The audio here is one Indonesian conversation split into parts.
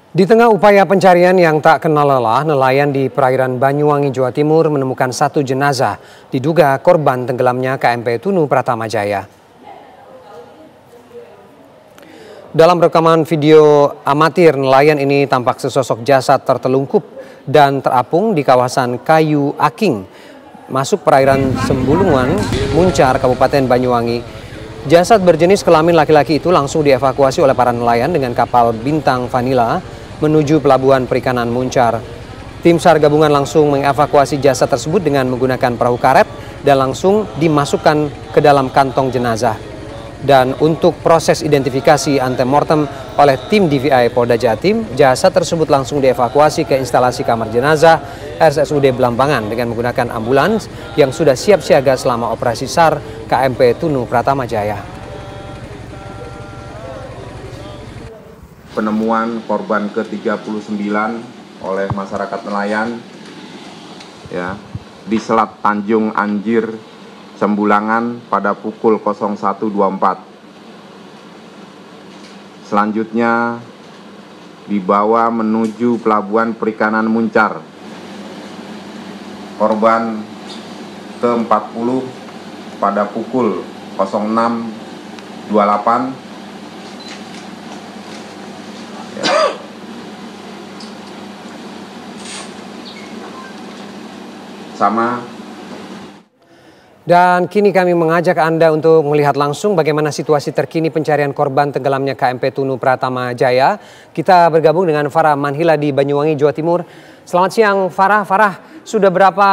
Di tengah upaya pencarian yang tak kenal lelah, nelayan di perairan Banyuwangi, Jawa Timur menemukan satu jenazah diduga korban tenggelamnya KMP Tunu Pratama Jaya. Dalam rekaman video amatir, nelayan ini tampak sesosok jasad tertelungkup dan terapung di kawasan Kayu Aking, masuk perairan Sembulungan, Muncar, Kabupaten Banyuwangi. Jasad berjenis kelamin laki-laki itu langsung dievakuasi oleh para nelayan dengan kapal Bintang Vanila menuju pelabuhan perikanan Muncar. Tim SAR gabungan langsung mengevakuasi jasad tersebut dengan menggunakan perahu karet dan langsung dimasukkan ke dalam kantong jenazah. Dan untuk proses identifikasi antemortem oleh tim DVI Polda Jatim, jasad tersebut langsung dievakuasi ke instalasi kamar jenazah RSUD Belambangan dengan menggunakan ambulans yang sudah siap siaga selama operasi SAR KMP Tunu Pratama Jaya. Penemuan korban ke-39 oleh masyarakat nelayan ya di Selat Tanjung Anjir, Sembulangan pada pukul 01.24. Selanjutnya dibawa menuju pelabuhan perikanan Muncar. Korban ke-40 pada pukul 06.28 sama. Dan kini kami mengajak Anda untuk melihat langsung bagaimana situasi terkini pencarian korban tenggelamnya KMP Tunu Pratama Jaya. Kita bergabung dengan Farah Manhila di Banyuwangi, Jawa Timur. Selamat siang Farah. Farah, sudah berapa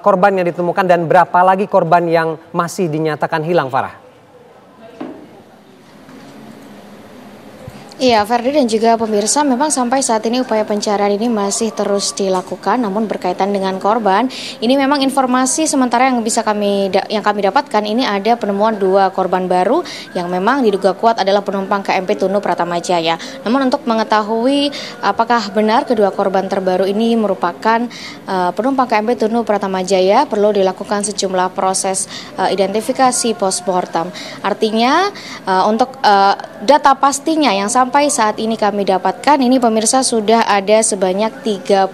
korban yang ditemukan dan berapa lagi korban yang masih dinyatakan hilang, Farah? Iya, Ferdi dan juga pemirsa, memang sampai saat ini upaya pencarian ini masih terus dilakukan, namun berkaitan dengan korban, ini memang informasi sementara yang kami dapatkan ini ada penemuan 2 korban baru yang memang diduga kuat adalah penumpang KMP Tunu Pratama Jaya. Namun untuk mengetahui apakah benar kedua korban terbaru ini merupakan penumpang KMP Tunu Pratama Jaya, perlu dilakukan sejumlah proses identifikasi postmortem. Artinya untuk data pastinya yang sampai saat ini kami dapatkan, ini pemirsa sudah ada sebanyak 38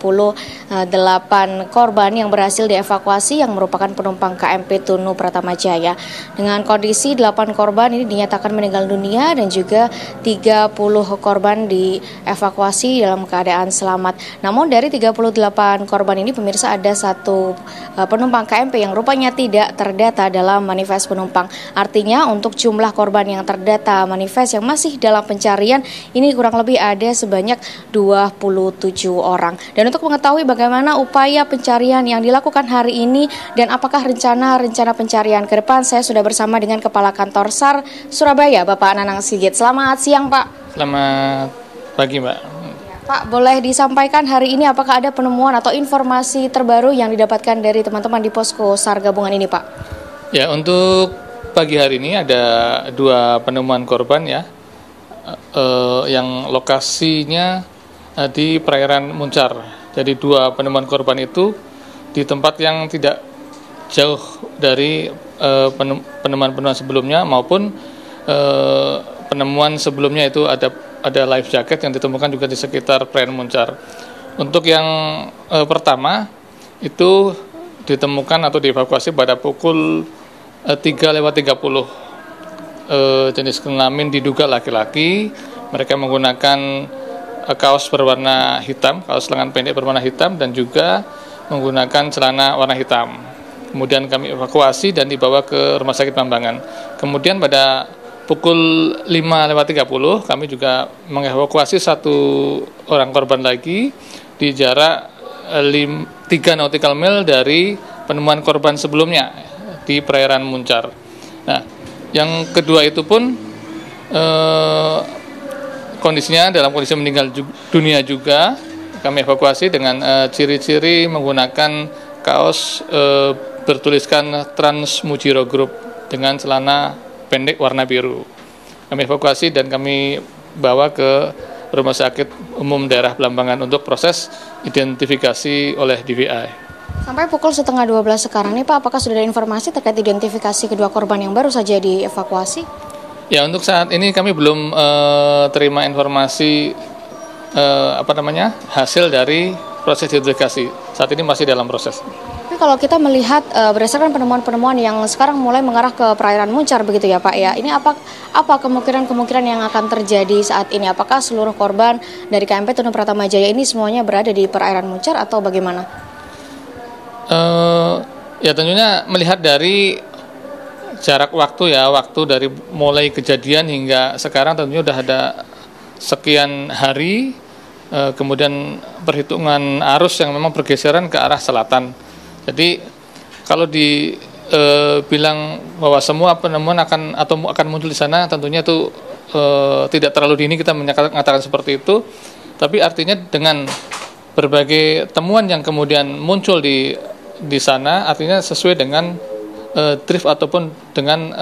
korban yang berhasil dievakuasi yang merupakan penumpang KMP Tunu Pratama Jaya. Dengan kondisi 8 korban ini dinyatakan meninggal dunia dan juga 30 korban dievakuasi dalam keadaan selamat. Namun dari 38 korban ini pemirsa ada 1 penumpang KMP yang rupanya tidak terdata dalam manifest penumpang. Artinya untuk jumlah korban yang terdata manifest yang masih dalam pencarian ini kurang lebih ada sebanyak 27 orang. Dan untuk mengetahui bagaimana upaya pencarian yang dilakukan hari ini dan apakah rencana pencarian ke depan, saya sudah bersama dengan Kepala Kantor SAR Surabaya, Bapak Nanang Sigit. Selamat siang, Pak. Selamat pagi, Mbak. Pak, boleh disampaikan hari ini apakah ada penemuan atau informasi terbaru yang didapatkan dari teman-teman di posko SAR gabungan ini, Pak? Ya, untuk pagi hari ini ada 2 penemuan korban ya. Yang lokasinya di perairan Muncar. Jadi 2 penemuan korban itu di tempat yang tidak jauh dari penemuan-penemuan sebelumnya maupun penemuan sebelumnya itu ada life jacket yang ditemukan juga di sekitar perairan Muncar. Untuk yang pertama itu ditemukan atau dievakuasi pada pukul 3:30. Jenis kelamin diduga laki-laki. Mereka menggunakan kaos berwarna hitam, kaos lengan pendek berwarna hitam dan juga menggunakan celana warna hitam. Kemudian kami evakuasi dan dibawa ke Rumah Sakit Belambangan. Kemudian pada pukul 5:30 kami juga mengevakuasi 1 orang korban lagi di jarak 3 nautical mile dari penemuan korban sebelumnya di perairan Muncar. Nah, yang kedua itu pun kondisinya dalam kondisi meninggal dunia juga. Kami evakuasi dengan ciri-ciri menggunakan kaos bertuliskan Trans Mujiro Group dengan celana pendek warna biru. Kami evakuasi dan kami bawa ke Rumah Sakit Umum Daerah Belambangan untuk proses identifikasi oleh DVI. Sampai pukul 11:30 sekarang nih Pak, apakah sudah ada informasi terkait identifikasi kedua korban yang baru saja dievakuasi? Ya, untuk saat ini kami belum terima informasi hasil dari proses identifikasi. Saat ini masih dalam proses. Tapi kalau kita melihat berdasarkan penemuan-penemuan yang sekarang mulai mengarah ke perairan Muncar begitu ya Pak ya, ini apa kemungkinan yang akan terjadi saat ini? Apakah seluruh korban dari KMP Tunu Pratama Jaya ini semuanya berada di perairan Muncar atau bagaimana? Ya tentunya melihat dari jarak waktu dari mulai kejadian hingga sekarang tentunya sudah ada sekian hari, kemudian perhitungan arus yang memang bergeseran ke arah selatan. Jadi kalau dibilang bahwa semua penemuan akan muncul di sana, tentunya itu tidak terlalu dini kita mengatakan seperti itu. Tapi artinya dengan berbagai temuan yang kemudian muncul di sana, artinya sesuai dengan drift ataupun dengan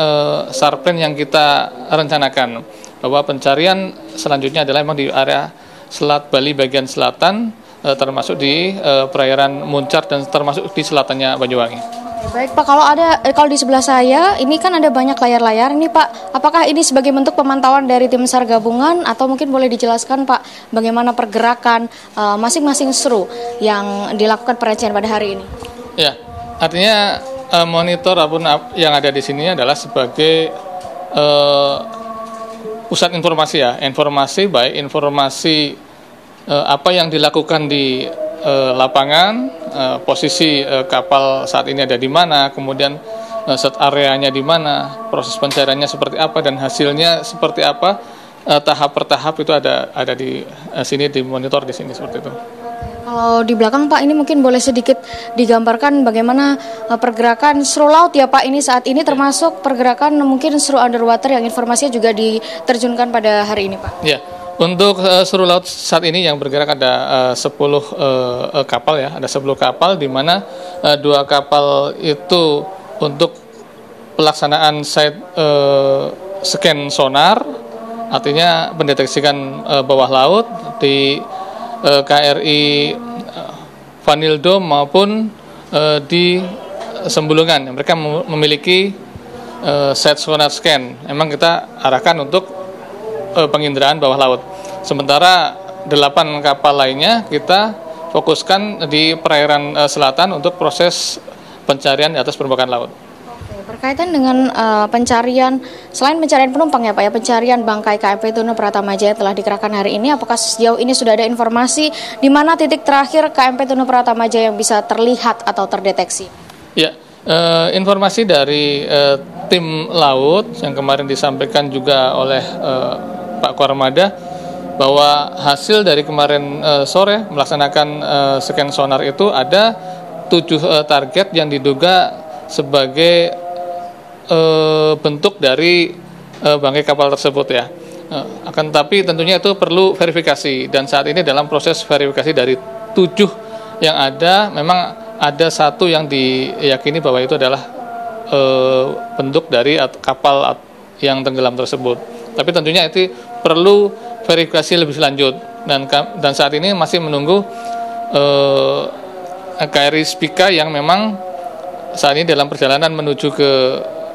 SAR plan yang kita rencanakan, bahwa pencarian selanjutnya adalah memang di area Selat Bali bagian selatan, termasuk di perairan Muncar dan termasuk di selatannya Banyuwangi. Baik Pak, kalau di sebelah saya ini kan ada banyak layar-layar nih Pak. Apakah ini sebagai bentuk pemantauan dari tim SAR gabungan atau mungkin boleh dijelaskan Pak bagaimana pergerakan masing-masing seru yang dilakukan pencarian pada hari ini? Ya, artinya monitor apapun yang ada di sini adalah sebagai pusat informasi informasi baik informasi apa yang dilakukan di lapangan, posisi kapal saat ini ada di mana, kemudian set areanya di mana, proses pencariannya seperti apa dan hasilnya seperti apa, tahap per tahap itu ada di sini, dimonitor di sini seperti itu. Kalau di belakang Pak, ini mungkin boleh sedikit digambarkan bagaimana pergerakan seru laut ya Pak ini saat ini, termasuk pergerakan mungkin seru underwater yang informasinya juga diterjunkan pada hari ini Pak. Ya, untuk seru laut saat ini yang bergerak ada 10 kapal ya, ada 10 kapal di mana 2 kapal itu untuk pelaksanaan side scan sonar, artinya mendeteksikan bawah laut di KRI Vanildo maupun di Sembulungan. Mereka memiliki set sonar scan. Memang kita arahkan untuk penginderaan bawah laut. Sementara 8 kapal lainnya kita fokuskan di perairan selatan untuk proses pencarian di atas permukaan laut. Berkaitan dengan pencarian, selain pencarian penumpang ya Pak ya, pencarian bangkai KMP Tunu Pratama Jaya telah dikerahkan hari ini, apakah sejauh ini sudah ada informasi di mana titik terakhir KMP Tunu Pratama Jaya yang bisa terlihat atau terdeteksi? Ya, informasi dari tim laut yang kemarin disampaikan juga oleh Pak Kuarmada, bahwa hasil dari kemarin sore melaksanakan scan sonar itu ada 7 target yang diduga sebagai bentuk dari bangkai kapal tersebut ya. Akan tetapi tentunya itu perlu verifikasi, dan saat ini dalam proses verifikasi dari 7 yang ada, memang ada 1 yang diyakini bahwa itu adalah bentuk dari kapal yang tenggelam tersebut. Tapi tentunya itu perlu verifikasi lebih lanjut, dan saat ini masih menunggu KRI Spika yang memang saat ini dalam perjalanan menuju ke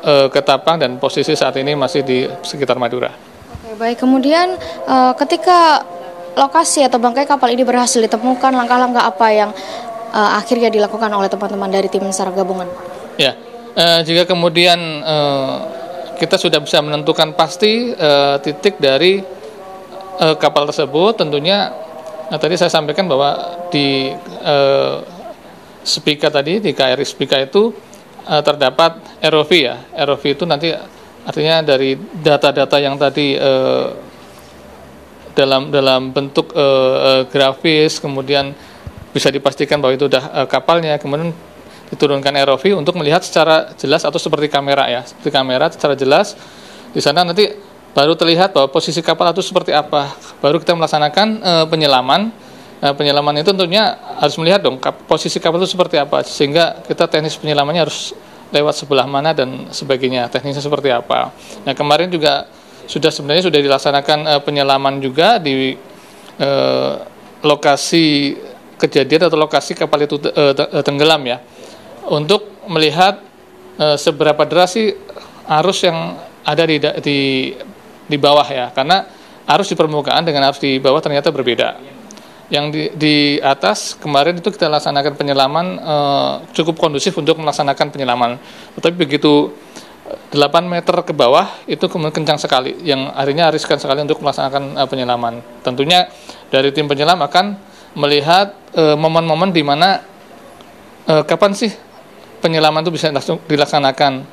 Ketapang, dan posisi saat ini masih di sekitar Madura. Oke, baik. Kemudian ketika lokasi atau bangkai kapal ini berhasil ditemukan, langkah-langkah apa yang akhirnya dilakukan oleh teman-teman dari tim SAR gabungan? Ya, jika kemudian kita sudah bisa menentukan pasti titik dari kapal tersebut, tentunya tadi saya sampaikan bahwa di Spika tadi, di KRI Spika itu terdapat ROV ya. ROV itu nanti artinya dari data-data yang tadi dalam bentuk grafis, kemudian bisa dipastikan bahwa itu sudah kapalnya, kemudian diturunkan ROV untuk melihat secara jelas atau seperti kamera ya, seperti kamera secara jelas. Di sana nanti baru terlihat bahwa posisi kapal itu seperti apa. Baru kita melaksanakan penyelaman. Penyelaman itu tentunya harus melihat dong posisi kapal itu seperti apa, sehingga kita teknis penyelamannya harus lewat sebelah mana dan sebagainya, teknisnya seperti apa. Nah, kemarin juga sebenarnya sudah dilaksanakan penyelaman juga di lokasi kejadian atau lokasi kapal itu tenggelam ya, untuk melihat seberapa deras sih arus yang ada di bawah ya, karena arus di permukaan dengan arus di bawah ternyata berbeda. Yang di atas kemarin itu kita laksanakan penyelaman cukup kondusif untuk melaksanakan penyelaman. Tetapi begitu 8 meter ke bawah itu kemudian kencang sekali, yang akhirnya riskan sekali untuk melaksanakan penyelaman. Tentunya dari tim penyelam akan melihat momen-momen di mana kapan sih penyelaman itu bisa dilaksanakan,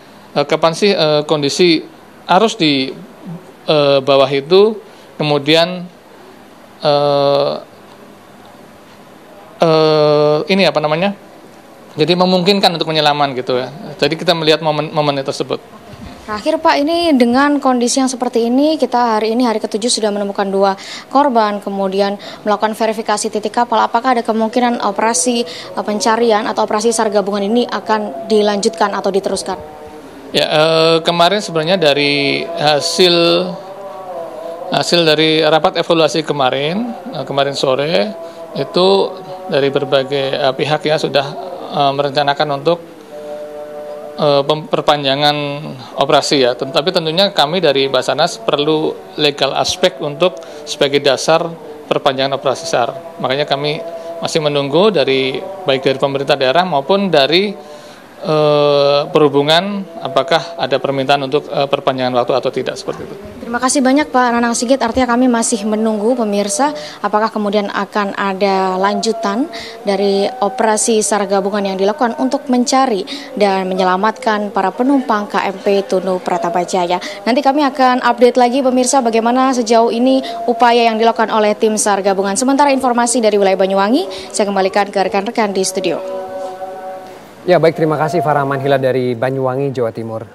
kapan sih kondisi arus di bawah itu kemudian jadi memungkinkan untuk penyelaman gitu ya. Jadi kita melihat momen tersebut. Terakhir Pak, ini dengan kondisi yang seperti ini, kita hari ini hari ke-7 sudah menemukan 2 korban, kemudian melakukan verifikasi titik kapal. Apakah ada kemungkinan operasi pencarian atau operasi SAR gabungan ini akan dilanjutkan atau diteruskan? Ya, kemarin sebenarnya dari hasil dari rapat evaluasi kemarin sore itu dari berbagai pihak ya sudah merencanakan untuk perpanjangan operasi ya. Tapi tentunya kami dari Basarnas perlu legal aspek untuk sebagai dasar perpanjangan operasi SAR. Makanya kami masih menunggu baik dari pemerintah daerah maupun dari perhubungan apakah ada permintaan untuk perpanjangan waktu atau tidak, seperti itu. Terima kasih banyak Pak Nanang Sigit. Artinya kami masih menunggu pemirsa apakah kemudian akan ada lanjutan dari operasi SAR gabungan yang dilakukan untuk mencari dan menyelamatkan para penumpang KMP Tunu Pratamajaya. Nanti kami akan update lagi pemirsa bagaimana sejauh ini upaya yang dilakukan oleh tim SAR gabungan. Sementara informasi dari wilayah Banyuwangi, saya kembalikan ke rekan-rekan di studio. Ya baik, terima kasih Farah Manhila dari Banyuwangi, Jawa Timur.